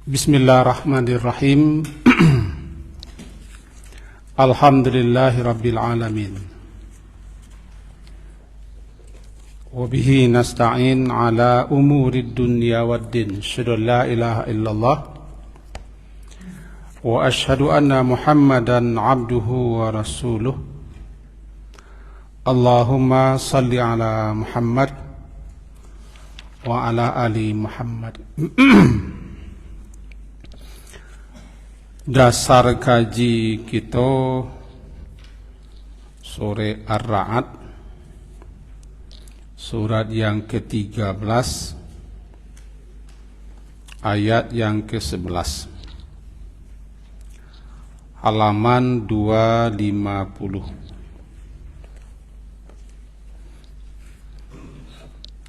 Bismillahirrahmanirrahim. Alhamdulillahi rabbil alamin. Wabihi nasta'in ala umurid dunya waddin. Asyhadu an la ilaha illallah wa asyhadu anna Muhammadan abduhu wa rasuluh. Allahumma salli ala Muhammad wa ala ali Muhammad. Dasar kaji kita sore Ar-Ra'd, surat yang ke-13, ayat yang ke-11, halaman 250.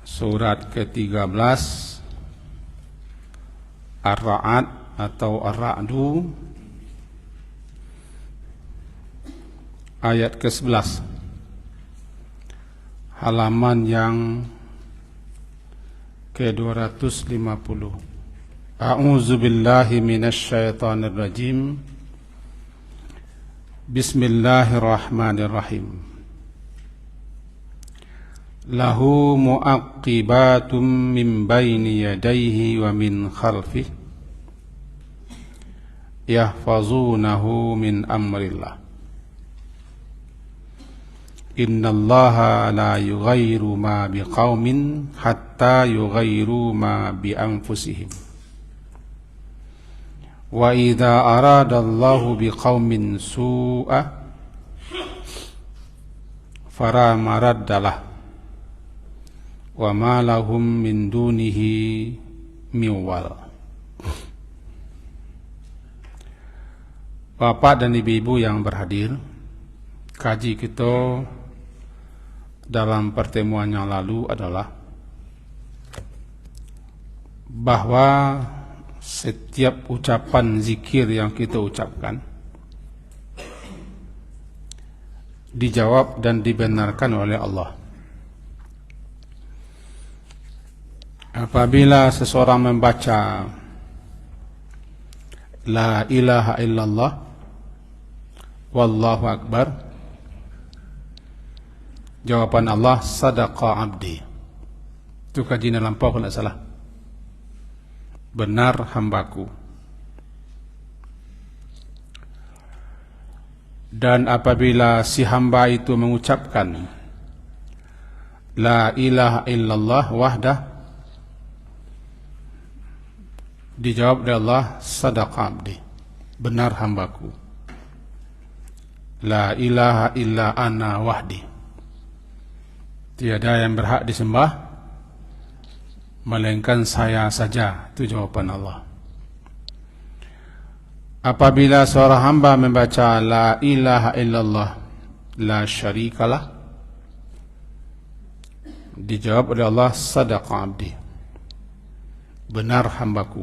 Surat ke-13 Ar-Ra'd atau Ar-Ra'du, ayat ke-11, halaman yang ke-250. A'udzu billahi minasyaitonir rajim. Bismillahirrahmanirrahim. Lahu mu'aqibatum min baini yadayhi wa min khalfihi yahfazunahu min amrillah. Innallaha la yughayyiru ma biqaumin hatta yughayyiru ma bi anfusihim. Wa idza aradallahu biqaumin su'a fala maraddalah wa ma lahum min dunihi min wal. Bapak dan ibu-ibu yang berhadir, kaji kita dalam pertemuan yang lalu adalah bahwa setiap ucapan zikir yang kita ucapkan dijawab dan dibenarkan oleh Allah. Apabila seseorang membaca La ilaha illallah wallahu akbar, jawaban Allah, sadaqa abdi. Itu kajian lampau kalau tidak salah. Benar hambaku. Dan apabila si hamba itu mengucapkan La ilaha illallah wahdah, dijawab oleh Allah, sadaqa abdi. Benar hambaku. La ilaha illa ana wahdi. Tiada yang berhak disembah melainkan saya saja. Itu jawaban Allah. Apabila seorang hamba membaca La ilaha illallah la syarikalah, dijawab oleh Allah, sadaqa abdi. Benar hambaku.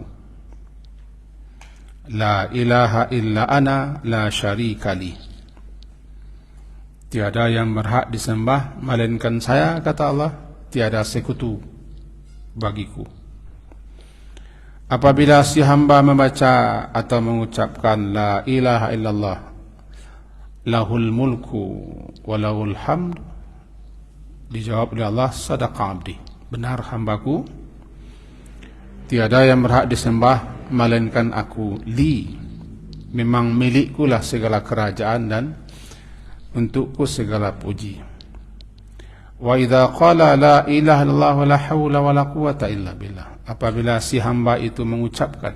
La ilaha illa ana la syarikali. Tiada yang berhak disembah melainkan saya, kata Allah, tiada sekutu bagiku. Apabila si hamba membaca atau mengucapkan La ilaha illallah lahul mulku wa lahul hamd, dijawab oleh Allah, sadaqa abdi. Benar hambaku. Tiada yang berhak disembah melainkan aku. Li, memang milikkulah segala kerajaan dan untukku segala puji. Wa idza qala la ilaha illallah wa la haula wa la quwata illa billah, apabila si hamba itu mengucapkan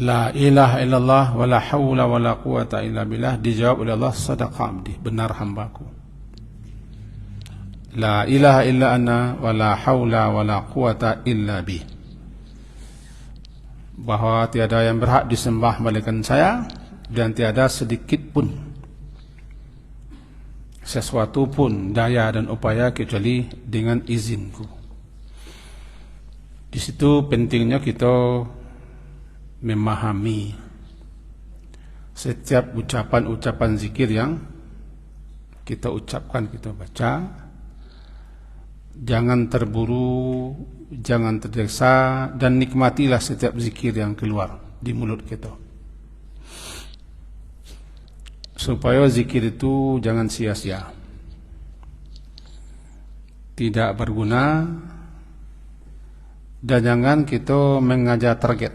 La ilaha illallah wa la haula wa la quwata illa billah, dijawab oleh Allah, sadaqa abdi. Benar hambaku. La ilaha illa ana wa la haula wa la quwata illa bih, bahwa tiada yang berhak disembah melainkan saya, dan tiada sedikit pun sesuatu pun daya dan upaya kecuali dengan izinku. Di situ pentingnya kita memahami setiap ucapan-ucapan zikir yang kita ucapkan, kita baca, jangan terburu jangan tergesa, dan nikmatilah setiap zikir yang keluar di mulut kita, supaya zikir itu jangan sia-sia, tidak berguna, dan jangan kita mengajar target.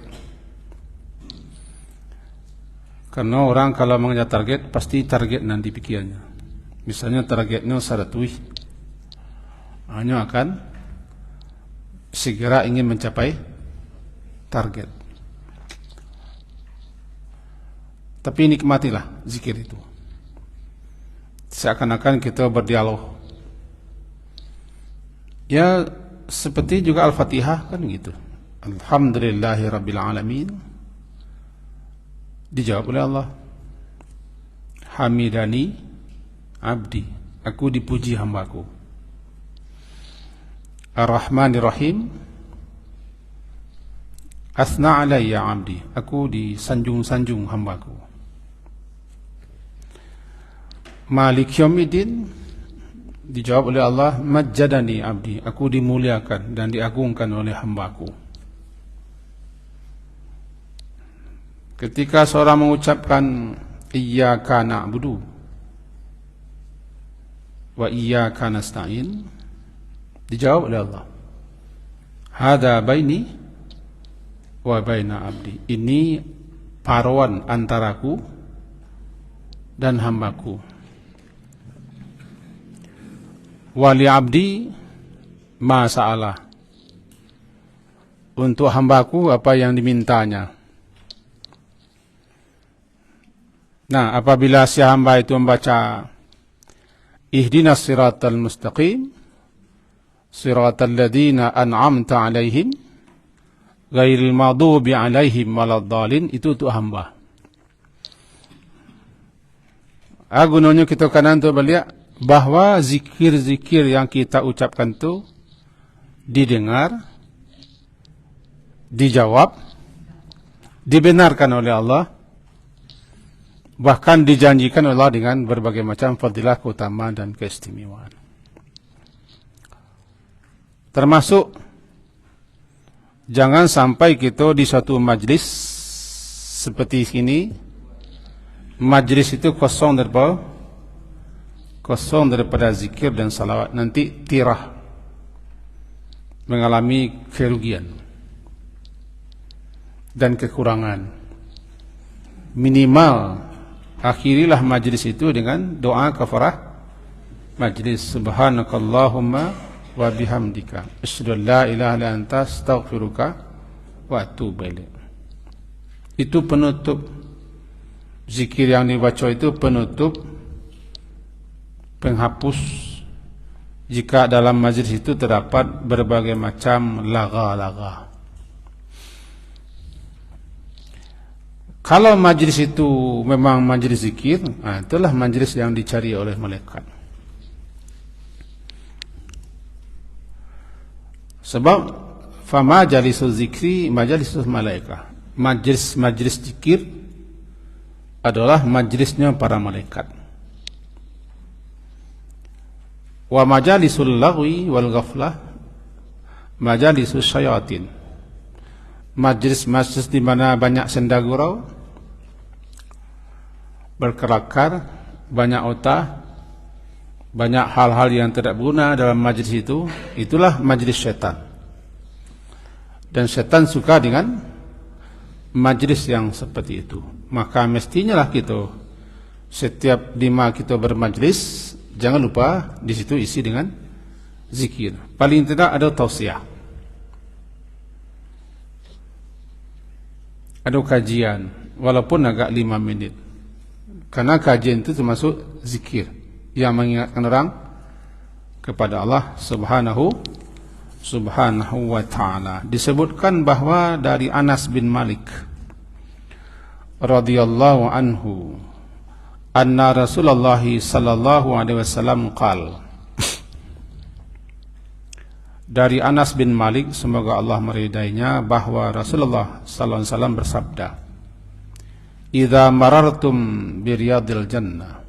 Karena orang kalau mengejar target, pasti target nanti pikirnya. Misalnya targetnya 100, hanya akan segera ingin mencapai target. Tapi nikmatilah zikir itu, seakan-akan kita berdialog. Ya seperti juga Al-Fatihah kan gitu. Alhamdulillahi Rabbil Alamin, dijawab oleh Allah. Hamidani abdi, aku dipuji hambaku. Ar-Rahmanir-Rahim, asna alayya abdi, aku disanjung-sanjung hambaku. Malik Yaumiddin, dijawab oleh Allah, majjadani abdi, aku dimuliakan dan diagungkan oleh hambaku. Ketika seorang mengucapkan iyyaka na'budu wa iyyaka nasta'in, dijawab oleh Allah, hadza baini wa baina abdi, ini paruan antaraku dan hambaku. Wali abdi ma sa'alah, untuk hambaku apa yang dimintanya. Nah, apabila si hamba itu membaca ihdinas siratal mustaqim siratal ladzina an'amta alaihim ghairil maghdubi alaihim waladdallin, itu untuk hamba. Gunanya kita kanan untuk melihat bahwa zikir-zikir yang kita ucapkan itu didengar, dijawab, dibenarkan oleh Allah, bahkan dijanjikan oleh Allah dengan berbagai macam fadilah, keutamaan dan keistimewaan. Termasuk jangan sampai kita di suatu majlis seperti ini, majlis itu kosong daripada zikir dan salawat, nanti tirah, mengalami kerugian dan kekurangan. Minimal akhirilah majlis itu dengan doa kafarah majlis. Subhanakallahumma wa bihamdika asyhadu an la ilaha illa anta astaghfiruka wa atubu ilaik. Itu penutup zikir yang dibaca, itu penutup, penghapus jika dalam majlis itu terdapat berbagai macam laga-laga. Kalau majlis itu memang majlis zikir, itulah majlis yang dicari oleh malaikat. Sebab fama jalisul zikri majalisul malaikah, majlis zikir adalah majlisnya para malaikat. Wa majalisul lagwi wal ghaflah majalisus syayatin, majlis-majlis di mana banyak senda gurau, berkelakar, banyak otah, banyak hal-hal yang tidak berguna dalam majlis itu, itulah majlis syaitan. Dan syaitan suka dengan majlis yang seperti itu. Maka mestinya lah kita setiap lima kita bermajlis, jangan lupa di situ isi dengan zikir. Paling tidak ada tausiah, ada kajian, walaupun agak 5 menit. Karena kajian itu termasuk zikir yang mengingatkan orang kepada Allah subhanahu wa ta'ala. Disebutkan bahwa dari Anas bin Malik radhiyallahu anhu, anna Rasulullah sallallahu alaihi wasallam qala, dari Anas bin Malik, semoga Allah meridainya, bahwa Rasulullah sallallahu alaihi wasallam bersabda, idza marartum bi riyadil jannah,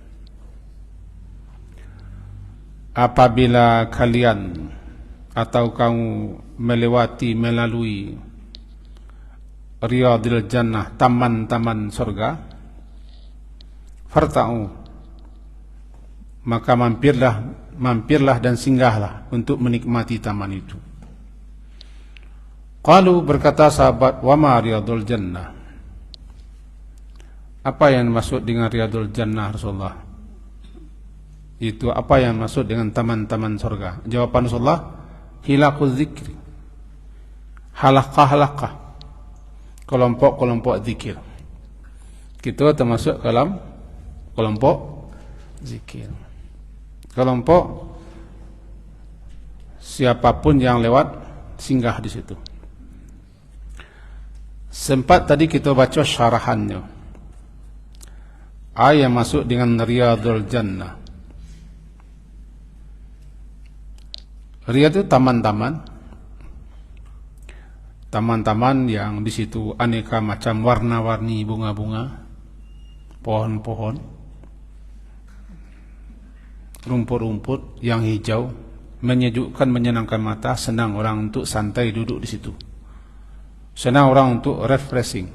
apabila kalian atau kamu melalui riyadil jannah, taman-taman surga, farta'u, maka mampirlah dan singgahlah untuk menikmati taman itu. Qalu, berkata sahabat, wa ma riyadul jannah, apa yang maksud dengan riyadul jannah Rasulullah? Itu apa yang maksud dengan taman-taman surga? Jawaban Rasulullah, hilaquz zikri, halaqah, kelompok-kelompok zikir. Kita termasuk dalam kelompok zikir. Kelompok siapapun yang lewat singgah di situ. Sempat tadi kita baca syarahannya. Ayat masuk dengan riyadul jannah. Riyad itu taman-taman. Taman-taman yang di situ aneka macam warna-warni bunga-bunga, pohon-pohon, rumput-rumput yang hijau, menyejukkan, menyenangkan mata, senang orang untuk santai duduk di situ. Senang orang untuk refreshing.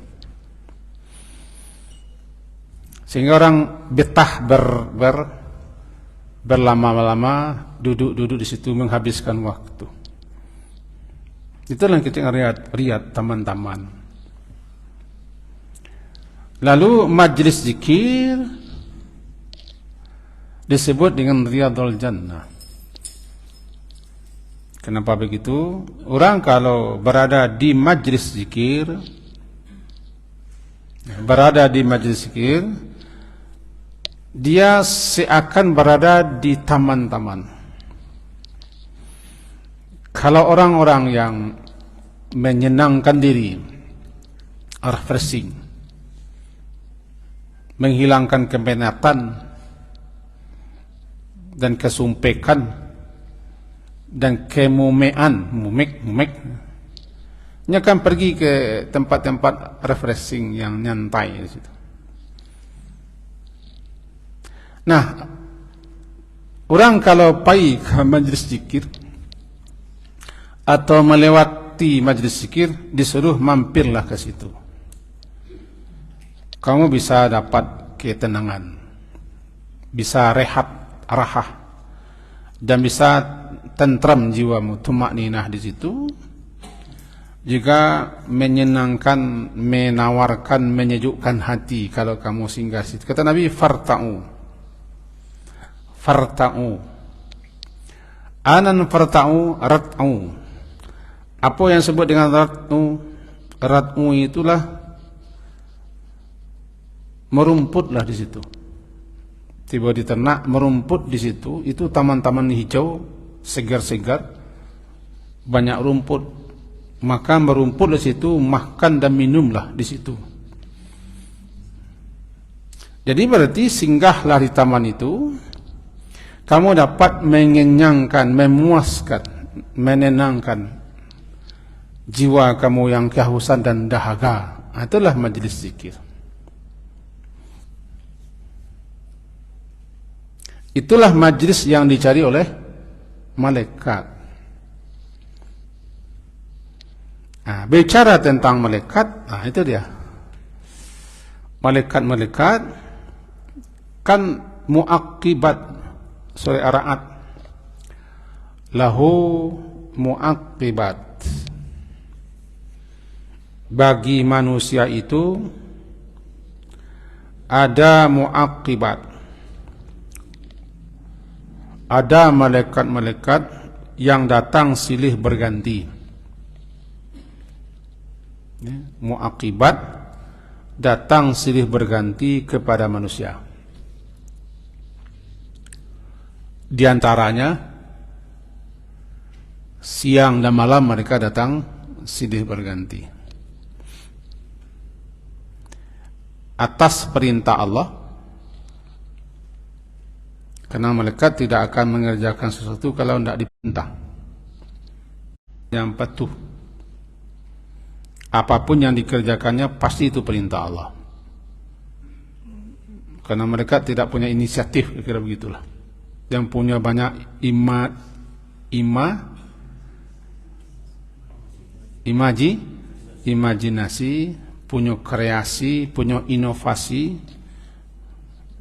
Sehingga orang betah berlama-lama duduk di situ menghabiskan waktu. Itulah kita riyad taman-taman. Lalu majlis zikir disebut dengan riyadul jannah. Kenapa begitu? Orang kalau berada di majlis zikir, dia seakan berada di taman-taman. Kalau orang-orang yang menyenangkan diri, refreshing, menghilangkan kepenatan dan kesumpekan dan kemumean, nya akan pergi ke tempat-tempat refreshing yang nyantai di situ. Nah, orang kalau pergi ke majlis zikir atau melewati majlis zikir, disuruh mampirlah ke situ. Kamu bisa dapat ketenangan, bisa rehat, rahah, dan bisa tentram jiwamu, tumakninah di situ. Juga menyenangkan, menawarkan, menyejukkan hati kalau kamu singgah situ. Kata Nabi, farta'u. Anan farta'u rat'u. Apa yang sebut dengan rat'u? Rat'u itulah merumputlah di situ. Tiba di ternak merumput di situ. Itu taman-taman hijau, segar-segar, banyak rumput. Maka merumput di situ, makan dan minumlah di situ. Jadi berarti singgahlah di taman itu, kamu dapat mengenyangkan, memuaskan, menenangkan jiwa kamu yang kehausan dan dahaga. Itulah majlis zikir. Itulah majlis yang dicari oleh malaikat. Nah, bicara tentang malaikat, nah itu dia. Malaikat-malaikat kan muaqibat. Surah Ar-Ra'd, lahu muaqibat. Bagi manusia itu ada muaqibat, ada malaikat-malaikat yang datang silih berganti. Muaqibat datang silih berganti kepada manusia. Di antaranya siang dan malam mereka datang silih berganti atas perintah Allah, karena malaikat tidak akan mengerjakan sesuatu kalau tidak diperintah. Yang patuh, apapun yang dikerjakannya pasti itu perintah Allah, karena mereka tidak punya inisiatif, kira-kira begitulah. Yang punya banyak imajinasi, punya kreasi, punya inovasi,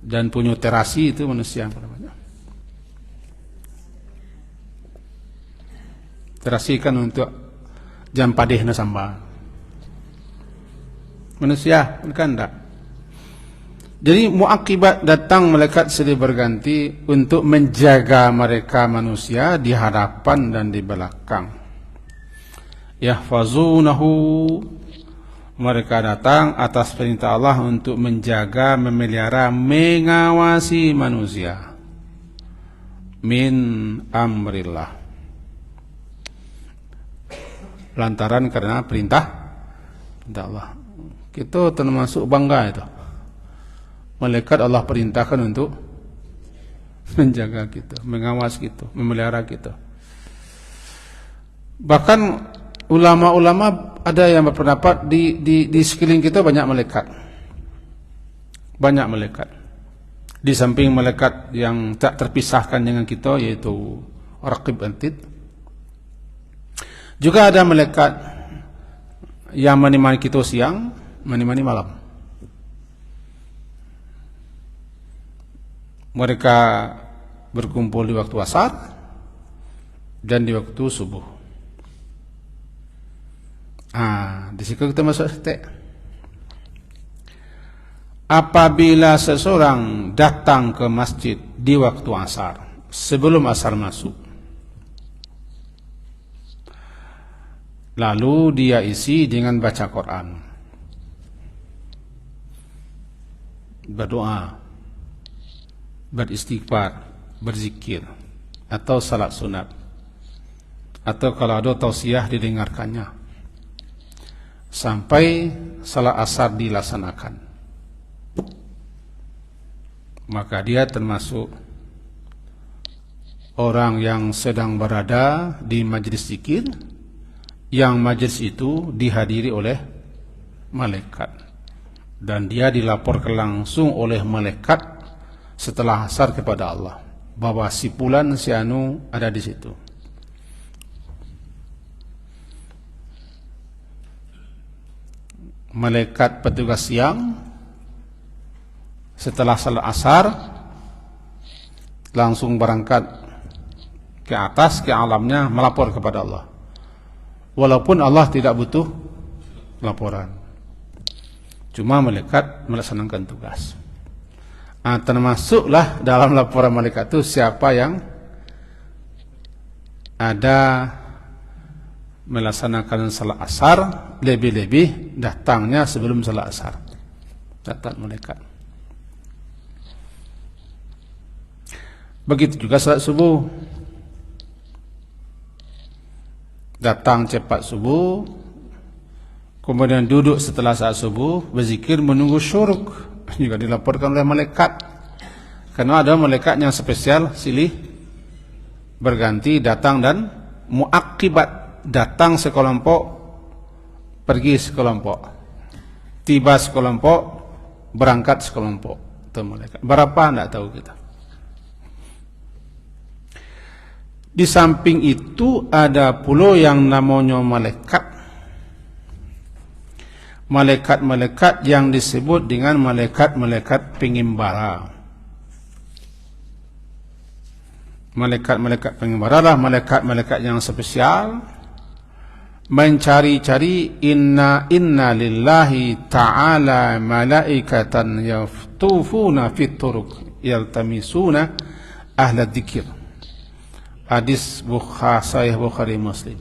dan punya terasi. Itu manusia yang paling banyak. Terasi kan untuk jam padeh na samba. Manusia kan enggak. Jadi muakibat datang malaikat silih berganti untuk menjaga mereka manusia di hadapan dan di belakang. Yahfazunahu, mereka datang atas perintah Allah untuk menjaga, memelihara, mengawasi manusia. Min amrillah. Lantaran karena perintah Allah. Kita termasuk bangga itu. Malaikat Allah perintahkan untuk menjaga kita, mengawasi kita, memelihara kita. Bahkan ulama-ulama ada yang berpendapat di sekeliling kita banyak malaikat. Banyak malaikat. Di samping malaikat yang tak terpisahkan dengan kita, yaitu Raqib Atid, juga ada malaikat yang menemani kita siang, menemani malam. Mereka berkumpul di waktu asar dan di waktu subuh. Di situ kita masuk sete. Apabila seseorang datang ke masjid di waktu asar, sebelum asar masuk, lalu dia isi dengan baca Quran, berdoa, beristighfar, berzikir, atau salat sunat, atau kalau ada tausiah didengarkannya, sampai salat asar dilaksanakan, maka dia termasuk orang yang sedang berada di majlis zikir, yang majlis itu dihadiri oleh malaikat, dan dia dilaporkan langsung oleh malaikat setelah asar kepada Allah bahwa si fulan si anu ada di situ. Malaikat petugas siang setelah salat asar langsung berangkat ke atas, ke alamnya, melapor kepada Allah. Walaupun Allah tidak butuh laporan, cuma malaikat melaksanakan tugas. Termasuklah dalam laporan malaikat itu siapa yang ada melaksanakan salat asar, lebih-lebih datangnya sebelum salat asar. Catat malaikat. Begitu juga salat subuh. Datang cepat subuh, kemudian duduk setelah saat subuh, berzikir menunggu syuruk, juga dilaporkan oleh malaikat. Karena ada malaikat yang spesial, silih berganti datang dan muakibat, datang sekelompok, pergi sekelompok, tiba sekelompok, berangkat sekelompok. Itu malaikat. Berapa tidak tahu kita. Di samping itu ada pula yang namanya malaikat. Malaikat-malaikat yang disebut dengan malaikat-malaikat pengimbara. Malaikat-malaikat pengimbara lah malaikat-malaikat yang spesial, mencari-cari inna lillahi ta'ala malaikatan yaftufuna fit turuq yaltamisuna ahla dzikir. Hadis Sahih Bukhari Muslim.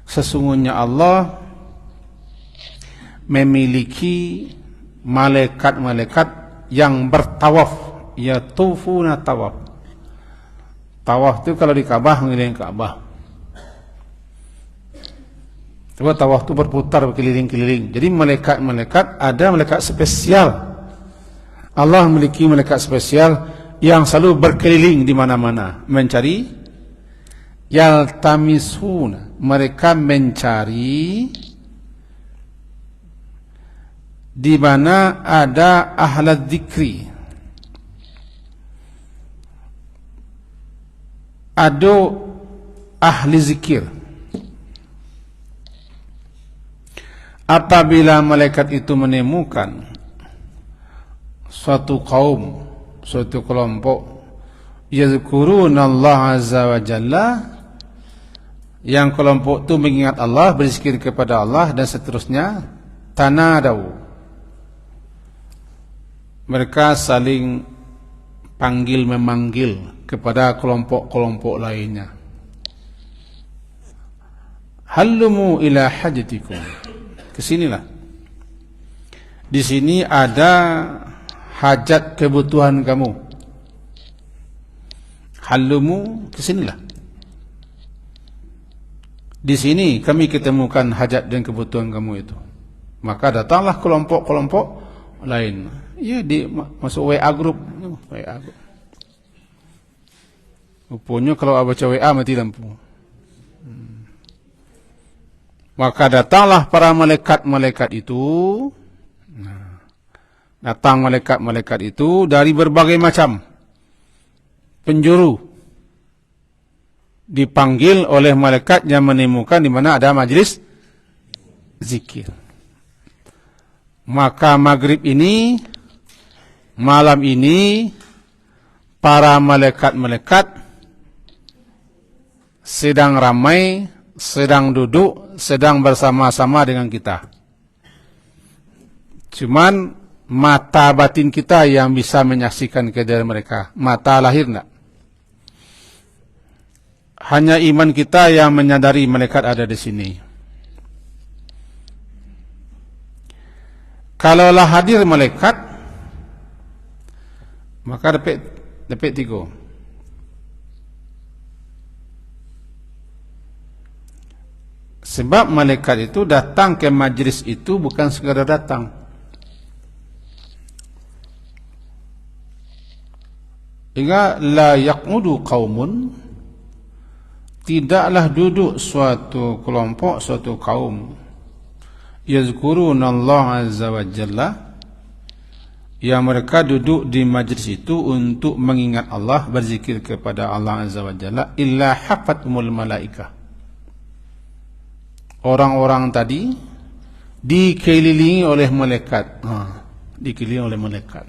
Sesungguhnya Allah memiliki malaikat-malaikat yang bertawaf, yatufuna tawaf. Tawaf itu kalau di Ka'bah, ngeliling Ka'bah. Coba tawaf itu berputar keliling-keliling. Jadi malaikat-malaikat, ada malaikat spesial. Allah memiliki malaikat spesial yang selalu berkeliling di mana-mana mencari, yaltamisuna, mereka mencari di mana ada ahla dzikri, ada ahli zikir, apabila malaikat itu menemukan suatu kaum, suatu kelompok, yazkuruna Allah azza wa jalla, yang kelompok itu mengingat Allah, berzikir kepada Allah dan seterusnya, tanadau, mereka saling panggil memanggil kepada kelompok-kelompok lainnya. Hallumu ila hajatikum, kesinilah. Di sini ada hajat kebutuhan kamu. Hallumu, kesinilah. Di sini kami ketemukan hajat dan kebutuhan kamu itu. Maka datanglah kelompok-kelompok lain. Ya, masuk WA group. WA group. Rupanya kalau baca WA mati lampu. Maka datanglah para malaikat-malaikat itu. Datang malaikat-malaikat itu dari berbagai macam penjuru, dipanggil oleh malaikat yang menemukan di mana ada majlis zikir. Maka maghrib ini, malam ini, para malaikat-malaikat sedang ramai, sedang duduk, sedang bersama-sama dengan kita. Cuman mata batin kita yang bisa menyaksikan kehadiran mereka. Mata lahir enggak. Hanya iman kita yang menyadari malaikat ada di sini. Kalaulah hadir malaikat, maka dapat 3. Sebab malaikat itu datang ke majlis itu bukan sekadar datang. Hingga la yaq'udu qaumun, tidaklah duduk suatu kelompok, suatu kaum, yazkuruna Allah azza wa jalla, yang mereka duduk di majlis itu untuk mengingat Allah, berzikir kepada Allah azza wa jalla, illa hafatumul malaikah. Orang-orang tadi dikelilingi oleh malaikat. Dikelilingi oleh malaikat.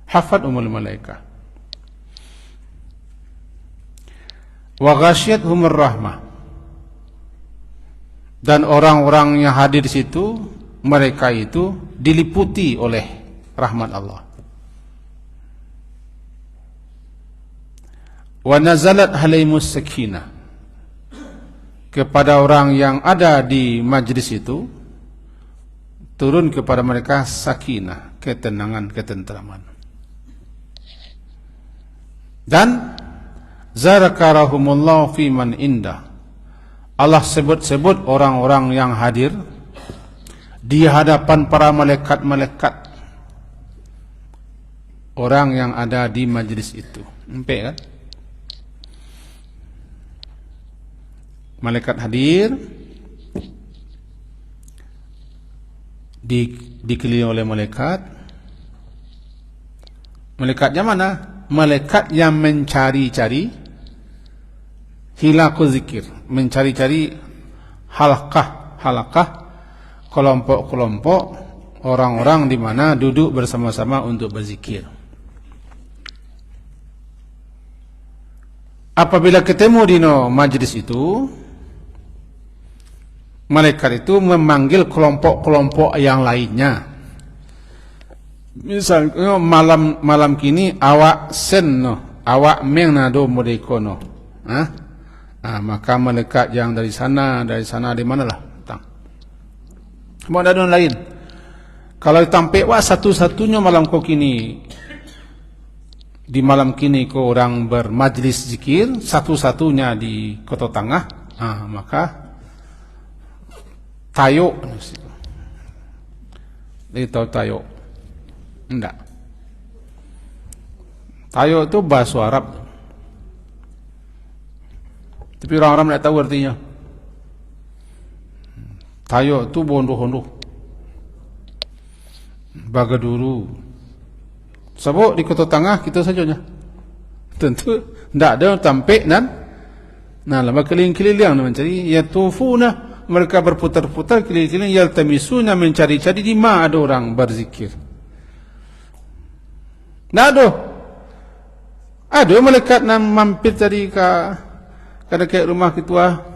Hafat umul malaikah wa ghasyiyatuhumur rahmah, dan orang-orang yang hadir di situ, mereka itu diliputi oleh rahmat Allah. Wa nazalat alaihimus sakinah, kepada orang yang ada di majlis itu turun kepada mereka sakinah, ketenangan, ketentraman. Dan zakarahumullah fi man indah, Allah sebut-sebut orang-orang yang hadir di hadapan para malaikat-malaikat, orang yang ada di majlis itu. Nampak kan? Malaikat hadir, dikelilingi oleh malaikat. Malaikatnya mana? Malaikat yang mencari-cari hilaku zikir, mencari-cari halakah, kelompok-kelompok orang-orang di mana duduk bersama-sama untuk berzikir. Apabila ketemu di majlis itu, malaikat itu memanggil kelompok-kelompok yang lainnya. Misalnya malam kini awak awak meng nado modekono. Maka malaikat yang dari sana di manalah datang. Mau ada lain. Kalau tampil satu-satunya malam kau kini, di malam kini kau orang bermajlis zikir, satu-satunya di Kota Tangah, maka tayo. Itu tayo. Enggak. Tayo itu bahasa Arab, tapi orang-orang tidak tahu artinya. Tayo itu bondo-bondo, bagaduru. Sebab di Kota Tangah kita saja, tentu tidak ada tampik dan Nah, lama keliling-keliling mencari, yatufuna, mereka berputar-putar keliling-keliling, yaltamisuna, mencari-cari di mana ada orang berzikir. Nah, ada malaikat nak mampir tadi ke dekat rumah ketua.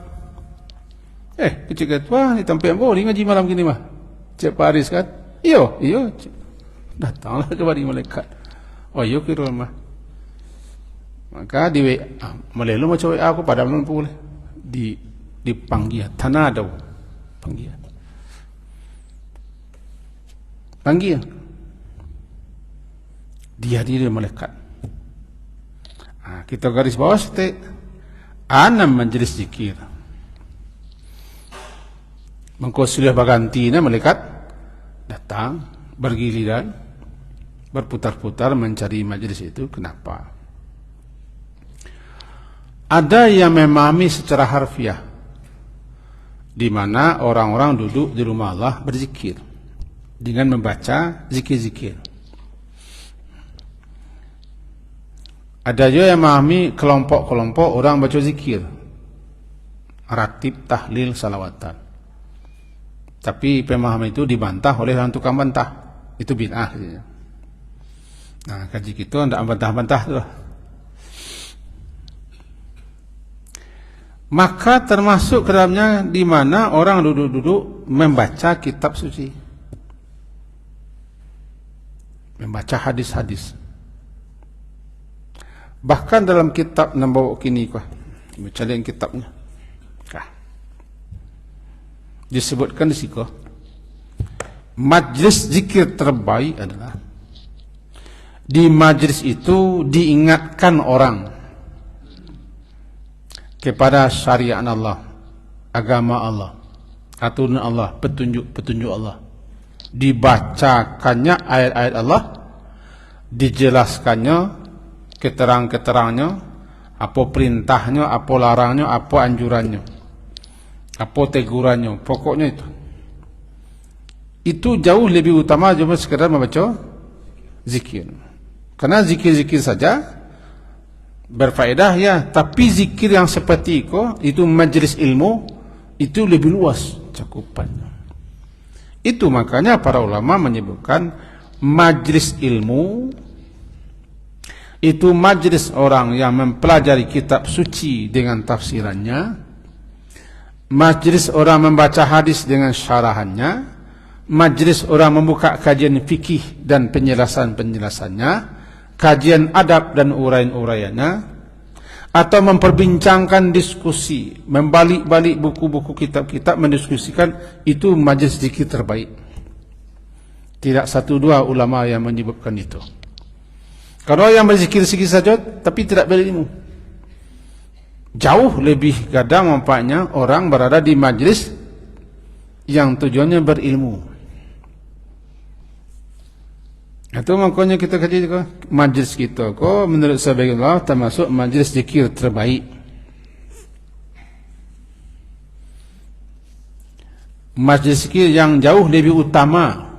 Kecil ketua ni tempat yang boleh ngaji malam gini mah. Cik Paris kan? Iyo. Datanglah kembali malaikat. Oh, iyo ke rumah. Maka di Malelu macam aku pada belum boleh dipanggil tanah ada panggil dia malaikat. Kita garis bawah sete anam majlis zikir. Mengko sudah berganti malaikat datang bergiliran berputar-putar mencari majlis itu. Kenapa? Ada yang memahami secara harfiah, di mana orang-orang duduk di rumah Allah berzikir dengan membaca zikir-zikir. Ada juga yang memahami kelompok-kelompok orang baca zikir, ratib, tahlil, salawatan. Tapi pemahaman itu dibantah oleh orang tukang bantah. Itu bid'ah. Nah, kaji kita tidak bantah-bantah tu. Maka termasuk ke dalamnya di mana orang duduk-duduk membaca kitab suci, membaca hadis-hadis. Bahkan dalam kitab nombor kini baca yang kitabnya, disebutkan di situ majlis zikir terbaik adalah di majlis itu diingatkan orang kepada syariat Allah, agama Allah, aturan Allah, petunjuk Allah. Dibacakannya ayat-ayat Allah, dijelaskannya keterang-keterangnya, apa perintahnya, apa larangnya, apa anjurannya, apa tegurannya. Pokoknya itu jauh lebih utama cuma sekedar membaca zikir. Karena zikir-zikir saja berfaedah ya, tapi zikir yang seperti itu majlis ilmu itu lebih luas cakupannya. Itu makanya para ulama menyebutkan majlis ilmu itu majlis orang yang mempelajari kitab suci dengan tafsirannya, majlis orang membaca hadis dengan syarahannya, majlis orang membuka kajian fikih dan penjelasan-penjelasannya, kajian adab dan uraian-uraiannya, atau memperbincangkan diskusi, membalik-balik buku-buku kitab-kitab, mendiskusikan, itu majlis zikir terbaik. Tidak satu dua ulama yang menyebutkan itu. Kalau yang berzikir-zikir saja tapi tidak berilmu, jauh lebih gada manfaatnya orang berada di majlis yang tujuannya berilmu. Itu makanya kita kaji majlis kita menurut sebagian ulama termasuk majlis zikir terbaik. Majlis zikir yang jauh lebih utama,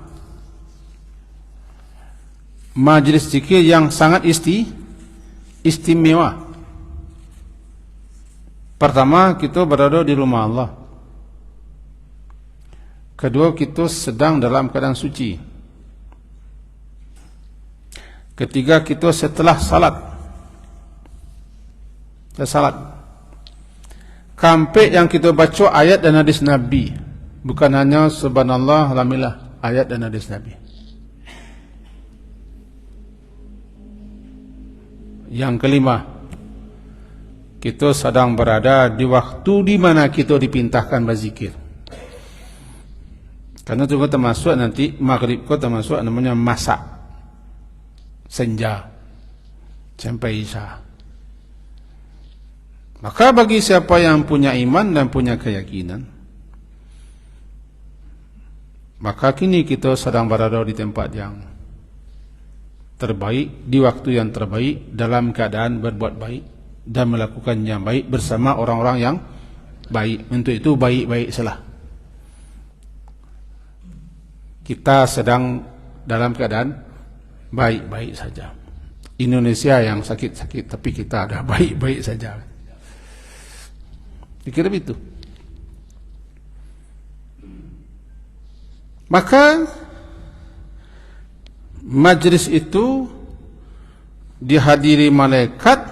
majlis zikir yang sangat istimewa. Pertama, kita berada di rumah Allah. Kedua, kita sedang dalam keadaan suci. Ketiga, kita setelah salat. Sampai yang kita baca ayat dan hadis Nabi, bukan hanya subhanallah, alhamdulillah, ayat dan hadis Nabi. Yang kelima, kita sedang berada di waktu di mana kita dipintahkan berzikir. Karena juga termasuk nanti maghrib ko termasuk namanya masa senja sampai isya. Maka bagi siapa yang punya iman dan punya keyakinan, maka kini kita sedang berada di tempat yang terbaik, di waktu yang terbaik, dalam keadaan berbuat baik dan melakukan yang baik bersama orang-orang yang baik. Untuk itu baik-baik salah. Kita sedang dalam keadaan baik-baik saja. Indonesia yang sakit-sakit, tapi kita ada baik-baik saja. Dikira begitu. Maka majlis itu dihadiri malaikat,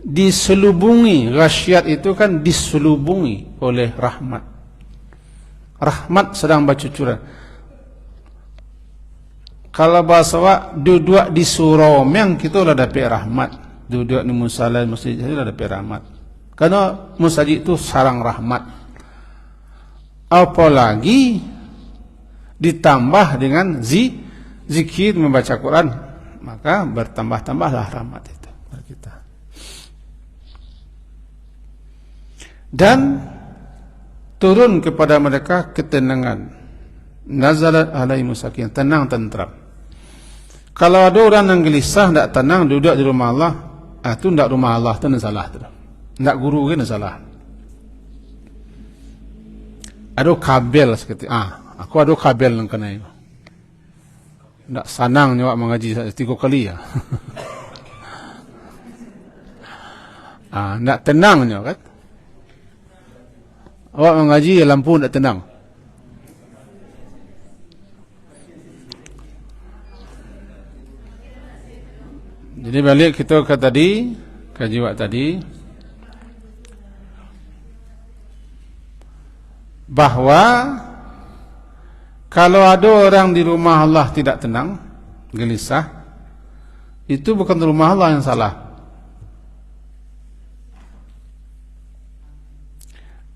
diselubungi, ghasyat itu kan diselubungi oleh rahmat. Rahmat sedang bercucuran. Kalau bahasa awak duduk di surau yang kita lah dapat rahmat. Duduk di musala masjid itu lah dapat rahmat. Karena masjid itu sarang rahmat. Apalagi ditambah dengan zikir membaca Quran, maka bertambah-tambahlah rahmat itu bagi kita. Dan turun kepada mereka ketenangan. Nazalat alaihim sakinah, tenang tentram. Kalau ada orang yang gelisah, tidak tenang, duduk di rumah Allah, itu tidak rumah Allah, itu tidak salah. Tidak guru, itu salah. Ada kabel seperti, aku ada kabel yang kena itu. Tidak sanang nyawa mengaji 3 kali ya. Tidak tenang nyawa kan. Awak mengaji lampu tidak tenang. Jadi balik kita ke tadi, kaji wak tadi, bahwa kalau ada orang di rumah Allah tidak tenang, gelisah, itu bukan rumah Allah yang salah.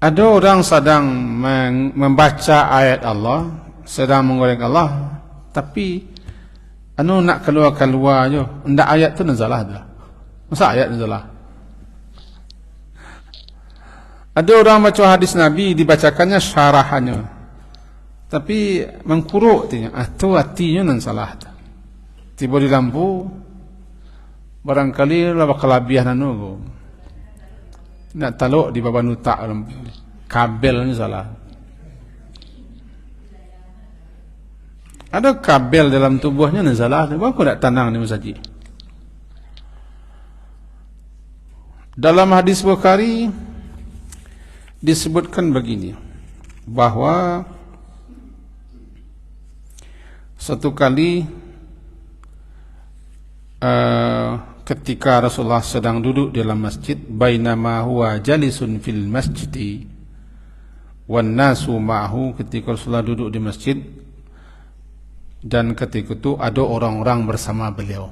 Ada orang sedang membaca ayat Allah, sedang menggoreng Allah, tapi nak keluar-keluar je. Ndak ayat tu nak salah dah. Masa ayat nak salah? Ada orang baca hadis Nabi, dibacakannya syarahannya, tapi mengkuruk artinya. Itu artinya nan salah dah. Tiba di lampu, barangkali lah kelabihan anu. Nak taluk di bawah nutak kabelnya salah. Ada kabel dalam tubuhnya yang salah. Kenapa aku tak tenang ni masjid? Dalam hadis Bukhari disebutkan begini, bahawa satu kali ketika Rasulullah sedang duduk dalam masjid, bainama huwa jalisun fil masjidi wan nasu ma'hu, ketika Rasulullah duduk di masjid dan ketika itu ada orang-orang bersama beliau.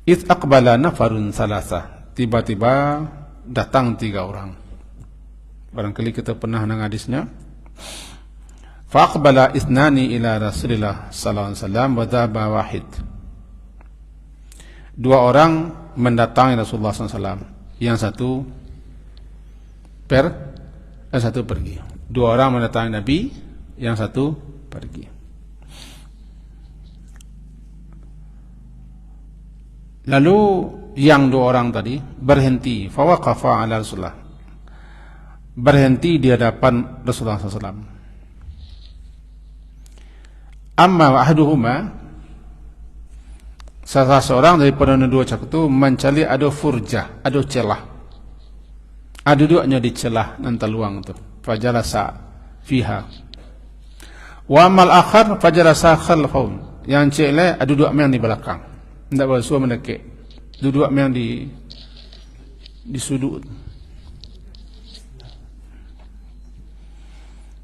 Iz aqbala nafarun salasa, tiba-tiba datang 3 orang. Barangkali kita pernah dengar hadisnya. Fa aqbala ithnani ila Rasulillah sallallahu alaihi wasallam wa dhaba wahid. 2 orang mendatangi Rasulullah sallallahu alaihi wasallam. Yang satu pergi. 2 orang mendatangi Nabi, yang satu pergi. Lalu yang 2 orang tadi berhenti, fawaqafa ala Rasulullah, berhenti di hadapan Rasulullah SAW. Amma ahaduhuma, salah seorang daripada 2 cak itu mencari ada furjah, ada celah, ada duduknya di celah nanti luang itu, fajalasa fiha. Wa amal akhar fajalasa khalfahu, yang cele ada duduk yang di belakang, tidak bersuara mendekik, duduk yang di sudut.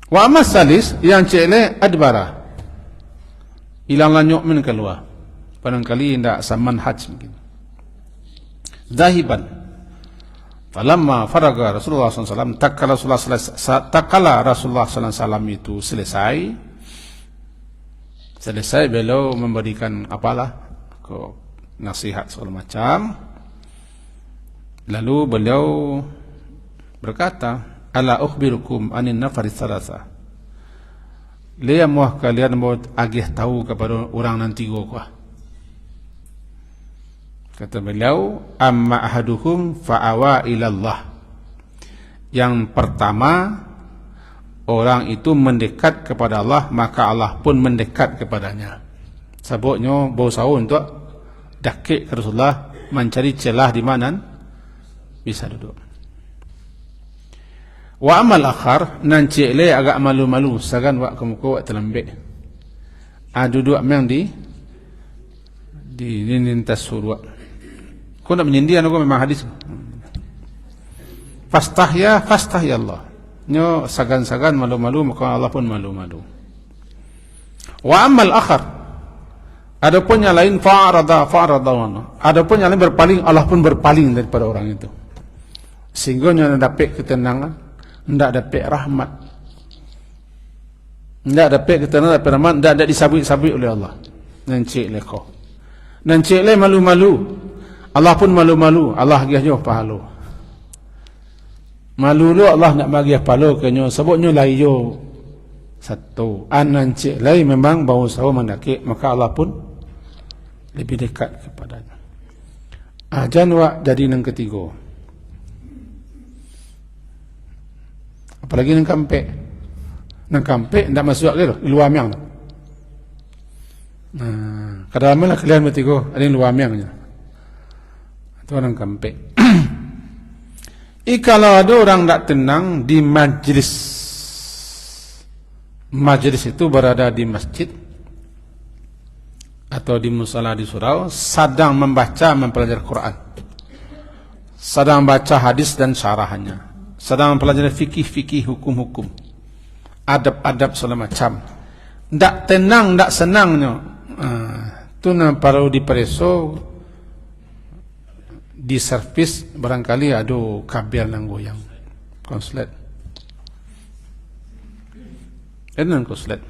Wa amal salis, yang cele adbara, hilang lanyuk min keluar, barangkali tidak saman haj mungkin. Zahiban, falamma faraga Rasulullah SAW, takala Rasulullah SAW itu selesai beliau memberikan apalah nasihat segala macam. Lalu beliau berkata, ala ukhbirukum anin nafari thalatha, lihat muah kalian mau agih tahu kepada orang nanti gua. Kata beliau, amma ahaduhum fa'awa ilallah, yang pertama orang itu mendekat kepada Allah, maka Allah pun mendekat kepadanya. Sebabnya berusaha untuk dakik ke Rasulullah, mencari celah di mana bisa duduk. Wa amal akhar nan cik le agak malu-malu sagan wak kemuka wak terlembik. Duduk memang di lintas surwa. Kau nak menyindir aku memang hadis. Fastahya Allah. Nyo sagan-sagan malu-malu maka Allah pun malu-malu. Wa amal akhar, adapun yang lain fa'arada. Adapun yang lain berpaling, Allah pun berpaling daripada orang itu. Sehingga nyo dapat ketenangan, ndak dapat rahmat. Ndak dapat ketenangan, dapat rahmat, ndak ada disabit-sabit oleh Allah. Nancik le kau. Nancik le malu-malu. Allah pun malu-malu, Allah giahnya pahala. Malu lu Allah nak bagi pahala ke nyo sebabnya layo satu. Nancik le memang bau sawo mendakik, maka Allah pun lebih dekat kepadanya. Janwa jadi yang ketiga. Apalagi nang kampek. Nang kampek ndak masuk ke luar miang. Kadang-kadang kalian bertiga ada yang luar miangnya. Itu orang kampek. Kalau ada orang tak tenang di majlis, majlis itu berada di masjid atau di musala di surau, sedang membaca mempelajari Quran, sedang baca hadis dan syarahannya, sedang mempelajari fikih-fikih, hukum-hukum, adab-adab segala macam. Tak tenang, tak senangnya. Itu perlu diperiksa, di servis barangkali ada kabel yang goyang, konslet. Ini konslet.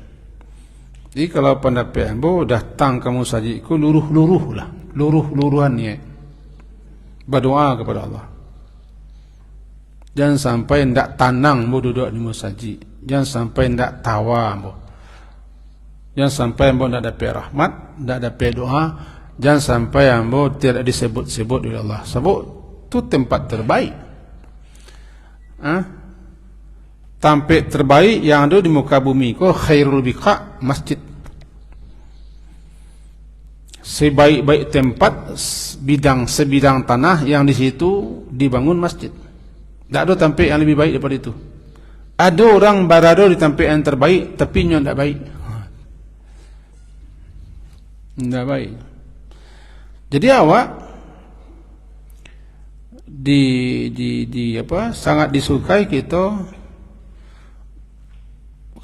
Jadi kalau pendapat ambo datang kamu saja ikut luruh-luruh lah, luruh-luruhan ni. Berdoa kepada Allah. Jangan sampai ndak tanang ambo duduk di masjid. Jangan sampai ndak tawa ambo. Jangan sampai ambo ndak dapat rahmat, ndak dapat doa. Jangan sampai ambo tidak disebut-sebut oleh Allah. Sebab itu tempat terbaik. Tempat terbaik yang ada di muka bumi ko khairul biqa masjid. Sebaik-baik tempat sebidang tanah yang di situ dibangun masjid. Tak ada tempat yang lebih baik daripada itu. Ada orang berada di tempat yang terbaik tapi nya tak baik. Tak baik. Jadi awak sangat disukai kita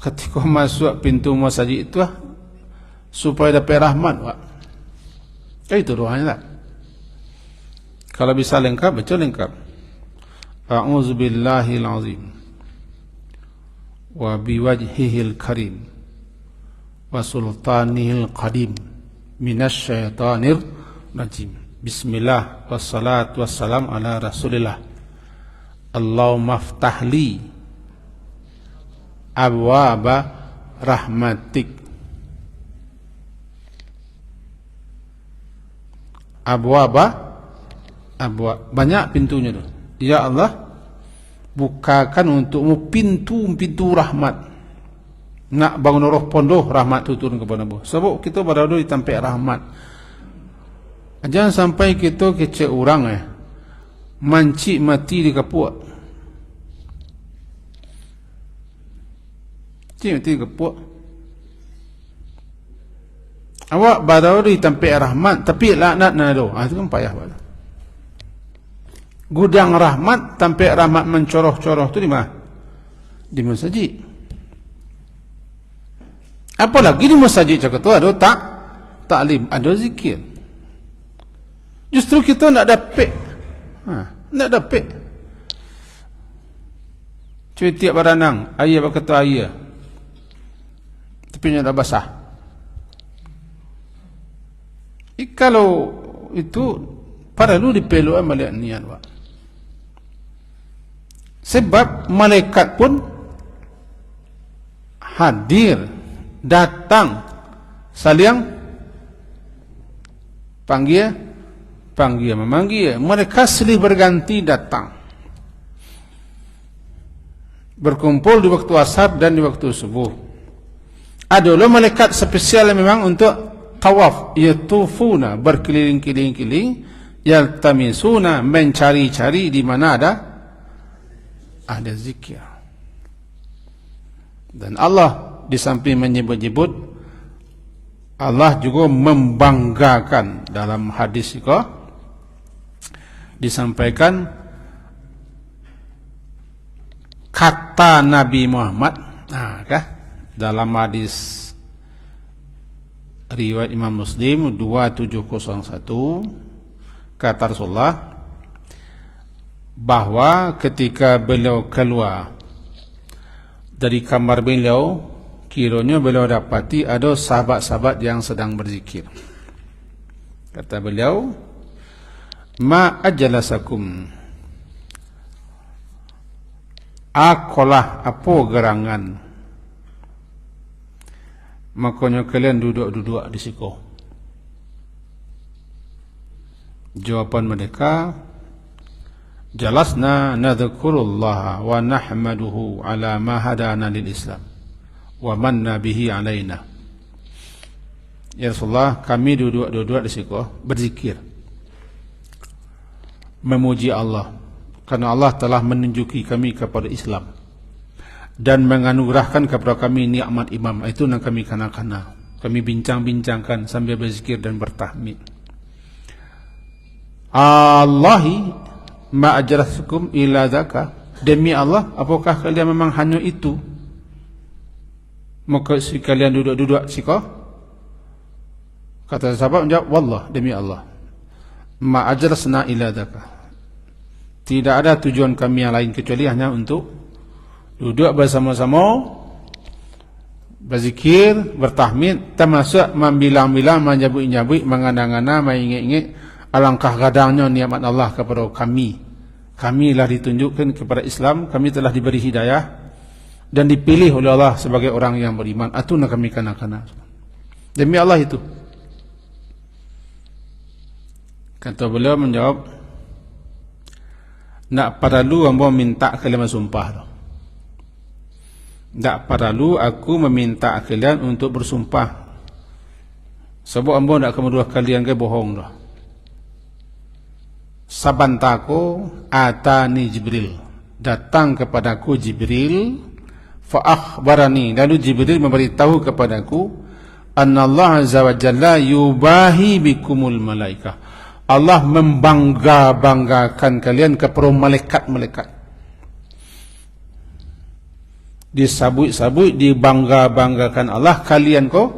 ketika masuk pintu masjid itu supaya dapat rahmat, Pak. Itu doanya tak? Kalau bisa lengkap, baca lengkap. A'udzubillahil azim wa biwajhihil karim wa sultanihil qadim minasyaitonir rajim. Bismillah wassalatu wassalam ala rasulillah. Allahumma aftahli abwaba rahmatik. Abwaba banyak pintunya tu. Ya Allah, bukakan untukmu pintu-pintu rahmat. Nak bangun roh pondoh rahmat tu turun kepada mu. Sebab kita berada di tempat rahmat. Jangan sampai kita kecek orang mancik mati di kapuk. Mancik mati di kapuk. Awak berada di tempat rahmat tapi laknat nado. Itu kan payah banget. Gudang rahmat, tempat rahmat mencoroh-coroh tu di mana? Di masjid. Apalagi di masjid cakap tu ada taklim, ada zikir. Justru kita nak dapat. Nak dapat. Cuy tiap baranang, ayah berkata ayah. Tapi nya dah basah. Kalau itu perlu dipeluk melihat niat, Pak. Sebab malaikat pun hadir, datang, saling memanggil. Mereka silih berganti datang, berkumpul di waktu asar dan di waktu subuh. Adalah malaikat spesial memang untuk tawaf, yatufuna, berkeliling-keliling-keliling yaltamisuna, mencari-cari di mana ada zikir. Dan Allah di samping menyebut-nyebut, Allah juga membanggakan. Dalam hadis itu disampaikan kata Nabi Muhammad, dalam hadis riwayat Imam Muslim 2701, kata Rasulullah bahwa ketika beliau keluar dari kamar beliau, kiranya beliau dapati ada sahabat-sahabat yang sedang berzikir. Kata beliau, ma ajlasakum, akolah apa gerangan makanya kalian duduk-duduk di situ. Jawaban mereka, jalasna nadhkurullah wa nahmaduhu ala ma hadana lil Islam wa manna bihi alaina. Ya Rasulullah, kami duduk-duduk di situ berzikir, memuji Allah karena Allah telah menunjuki kami kepada Islam dan menganugerahkan kepada kami nikmat imam. Itu yang kami kana-kana, kami bincang-bincangkan sambil berzikir dan bertahmid. Allahi ma ajrasukum ila dzaka, demi Allah, apakah kalian memang hanya itu? Maka si kalian duduk-duduk siko? Kata sahabat menjawab, wallah, demi Allah, ma ajrasna ila dzaka, tidak ada tujuan kami yang lain kecuali hanya untuk duduk bersama-sama berzikir, bertahmid, termasuk membilang-bilang, menjabuk-jabuk, mengana-ngana, mengingat-ingat alangkah gadangnya nikmat Allah kepada kami. Kami telah ditunjukkan kepada Islam, kami telah diberi hidayah dan dipilih oleh Allah sebagai orang yang beriman. Itu nak kami kana-kana. Demi Allah itu. Kata beliau menjawab, nak perlu ambo minta kalian sumpah dah. Tak perlu aku meminta kalian untuk bersumpah, sebab ambo nak kedua kalian ke bohong dah. Sabantaku atani Jibril, datang kepadaku Jibril, fa akhbarani, lalu Jibril memberitahu kepadaku, anna Allah azza wa jalla yubahi bikumul malaikah, Allah membangga-banggakan kalian kepada malaikat-malaikat. Disabui-sabui, dibangga-banggakan Allah kalian kok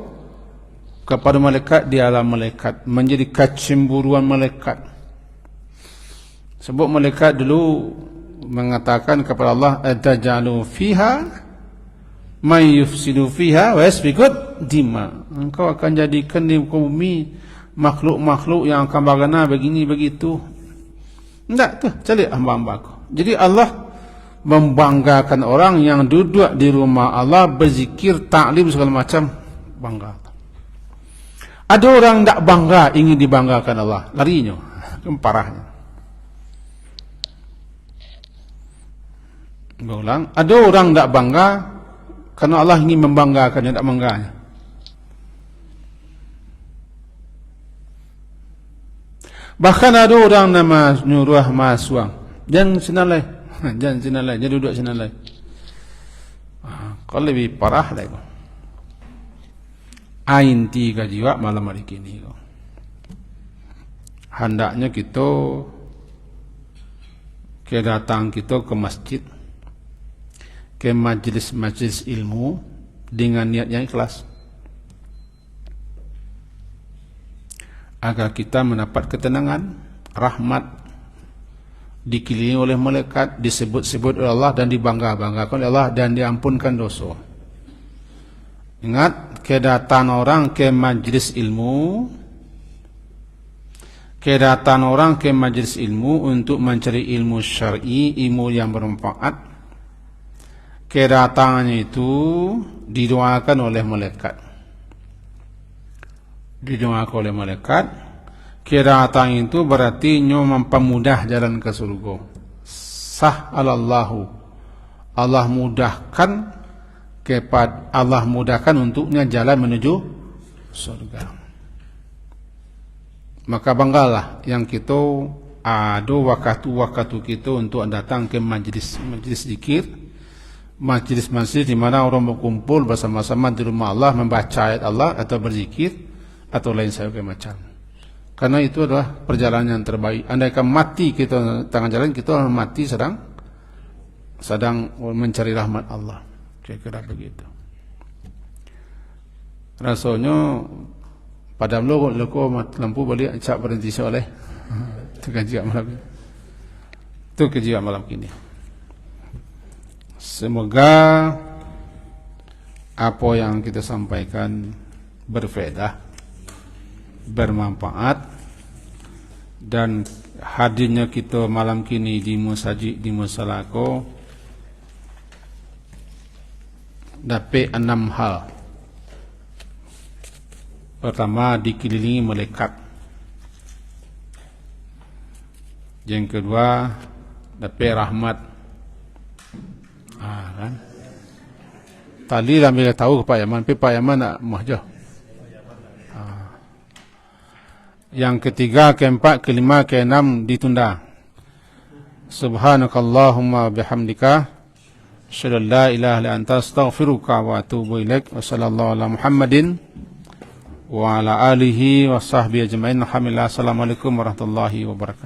kepada malaikat di alam malaikat, menjadi kecemburuan malaikat. Sebab malaikat dulu mengatakan kepada Allah, atajalu fiha may yufsidu fiha wa yasfiku dima, engkau akan jadikan di bumi makhluk-makhluk yang akan bagana begini begitu. Enggak tu, cari hamba-hamba aku. Jadi Allah membanggakan orang yang duduk di rumah Allah, berzikir, taklim segala macam, bangga. Ada orang tak bangga, ingin dibanggakan Allah, larinya, parahnya. Berulang, ada orang tak bangga karena Allah ingin membanggakannya, tak bangganya. Bahkan ada orang nama nyuruh masuang, jangan senalai, jangan senalai, jangan duduk senalai. Kalau lebih parah lagi, ain tiga jiwa malam hari kini. Hendaknya kita kedatang kita ke masjid, ke majlis-majlis ilmu dengan niat yang ikhlas, agar kita mendapat ketenangan, rahmat, dikelilingi oleh malaikat, disebut-sebut oleh Allah dan dibangga-banggakan oleh Allah dan diampunkan dosa. Ingat, kedatangan orang ke majlis ilmu, kedatangan orang ke majlis ilmu untuk mencari ilmu syar'i, ilmu yang bermanfaat, kedatangannya itu didoakan oleh malaikat. Didoakan oleh malaikat. Kedatangan itu berarti mempermudah jalan ke surga. Sahhalallahu, Allah mudahkan kepada, Allah mudahkan untuknya jalan menuju surga. maka banggalah yang kita ada waktu-waktu kita untuk datang ke majlis zikir, majlis di mana orang berkumpul bersama-sama di rumah Allah membaca ayat Allah atau berzikir atau lain sebagainya macam. Karena itu adalah perjalanan yang terbaik. Andaikan mati kita tengah jalan, kita mati sedang mencari rahmat Allah. Kira-kira begitu. Rasanya padam lo lampu balik cak berhenti soleh. Itu kajian malam ini. Itu kajian malam ini. Semoga apa yang kita sampaikan berfaedah, bermanfaat, dan hadirnya kita malam kini di masjid di Musalako dapat 6 hal. Pertama, dikelilingi malaikat. Yang kedua, dapat rahmat. Kan? Tadi lah bila tahu ke Pak Yaman, tapi Pak Yaman nak mahjah. Yang ketiga, keempat, kelima, keenam ditunda. Subhanakallahumma bihamdika asyhadu an la ilaha illa anta astaghfiruka wa atubu ilaik. Wa sallallahu ala Muhammadin wa ala alihi wa sahbihi ajma'in. Alhamdulillah. Assalamualaikum warahmatullahi wabarakatuh.